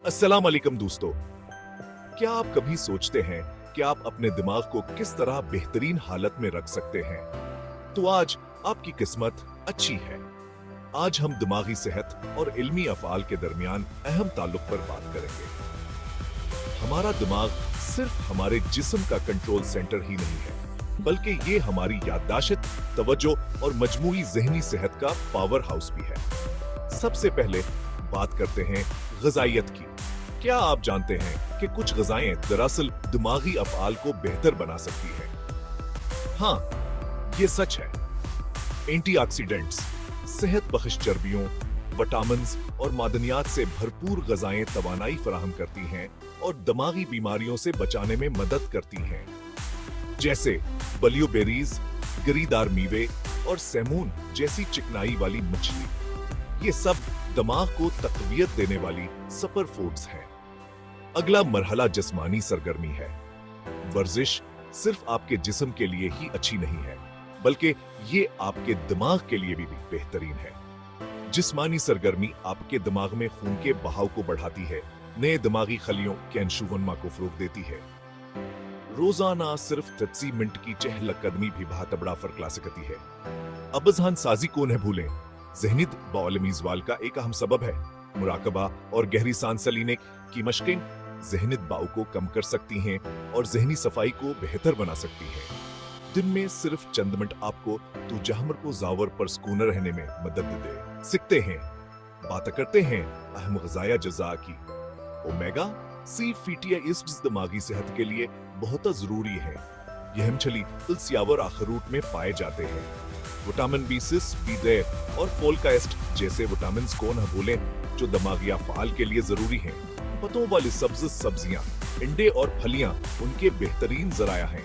अस्सलाम वालेकुम दोस्तों। क्या आप कभी सोचते हैं कि आप अपने दिमाग को किस तरह बेहतरीन हालत में रख सकते हैं? तो आज आपकी किस्मत अच्छी है। आज हम दिमागी सेहत और इल्मी अफ़आल के दरमियान अहम ताल्लुक पर बात करेंगे। हमारा दिमाग सिर्फ हमारे जिस्म का कंट्रोल सेंटर ही नहीं है, बल्कि ये हमारी याददाश्त, तवज्जो और मजमूई ज़हनी सेहत का पावर हाउस भी है। सबसे पहले बात करते हैं ग़िज़ाइयत की। क्या आप जानते हैं कि कुछ ग़िज़ाएं दरअसल दिमागी अफ़आल को बेहतर बना सकती हैं? हाँ, ये सच है। एंटीऑक्सीडेंट्स, सेहत बख्श चर्बियों, विटामिन्स और मादनियात से भरपूर ग़िज़ाएं तवानाई फराहम करती हैं और दिमागी बीमारियों से बचाने में मदद करती हैं। जैसे ब्लूबेरीज, गिरीदार मीवे और सेमून जैसी चिकनाई वाली मछली। ये सब दिमाग को तक़वियत देने वाली सुपर फूड्स हैं। अगला मरहला जिस्मानी सरगर्मी है। वर्जिश सिर्फ आपके जिस्म के लिए ही अच्छी नहीं है, बल्कि ये आपके दिमाग के लिए भी बेहतरीन है। जिस्मानी सरगर्मी आपके दिमाग में खून के बहाव को बढ़ाती है, नए दिमागी खलियों के अंशुवनमा को फरोग देती है। रोजाना सिर्फ 30 मिनट की चहलकदमी भी बहुत बड़ा फर्क ला सकती है। अब जहान साजी को न भूलें, ज़हनी बाओ का एक अहम सबब है। मुराकबा और गहरी सांस लेने की मशकें ज़हनी दबाव को कम कर सकती हैं और ज़हनी सफाई को बेहतर बना सकती हैं। दिन में सिर्फ चंद मिनट आपको तुजाहमर को जावर पर सुकून रहने में मदद दे सकते हैं। बात करते हैं अहम ग़िज़ाया जज़ा की। ओमेगा 3 फैटी एसिड्स दिमागी सेहत के लिए बहुत ज़रूरी है। यह मछली तुलसियावर अखरूट में पाए जाते हैं। विटामिन B6, B10 और फोलिक जैसे विटामिन को न भूलें, जो दिमागी अफ़आल के लिए जरूरी हैं। पत्तों वाली सब्जियां, अंडे और फलियां उनके बेहतरीन ज़राया हैं।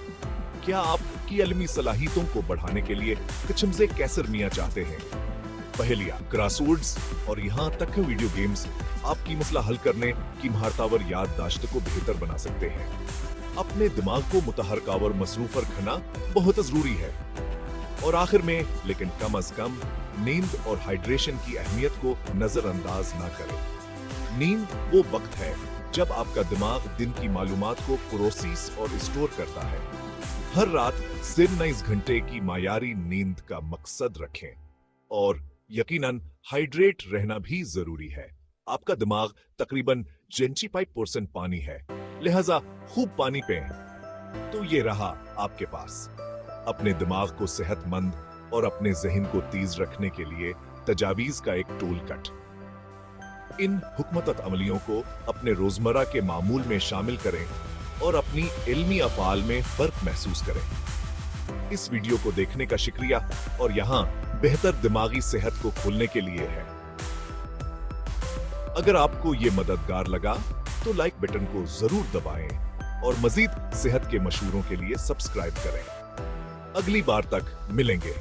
क्या आप की इल्मी सलाहियतों को बढ़ाने के लिए किचन से कैसर मियाँ चाहते हैं? पहेलियां, क्रॉसवर्ड्स और यहाँ तक कि वीडियो गेम्स आपकी मसला हल करने की महारतावर याददाश्त को बेहतर बना सकते हैं। अपने दिमाग को मुतहरकावर मसरूफ रखना बहुत जरूरी है। और आखिर में लेकिन कम अज कम नींद और हाइड्रेशन की अहमियत को नजरअंदाज ना करें। नींद वो वक्त है जब आपका दिमाग दिन की मालूमात को प्रोसेस और स्टोर करता है। हर रात सिर्फ 9 घंटे की मायारी नींद का मकसद रखें और यकीनन हाइड्रेट रहना भी जरूरी है। आपका दिमाग तकरीबन 75% पानी है, लिहाजा खूब पानी पिएं। तो ये रहा आपके पास अपने दिमाग को सेहतमंद और अपने ज़हन को तेज रखने के लिए तजावीज़ का एक टूल कट। इन हुकमत अमलियों को अपने रोजमर्रा के मामूल में शामिल करें और अपनी इल्मी अफ़आल में फर्क महसूस करें। इस वीडियो को देखने का शुक्रिया और यहाँ बेहतर दिमागी सेहत को खोलने के लिए है। अगर आपको ये मददगार लगा तो लाइक बटन को जरूर दबाएं और मजीद सेहत के मशवरों के लिए सब्सक्राइब करें। अगली बार तक मिलेंगे।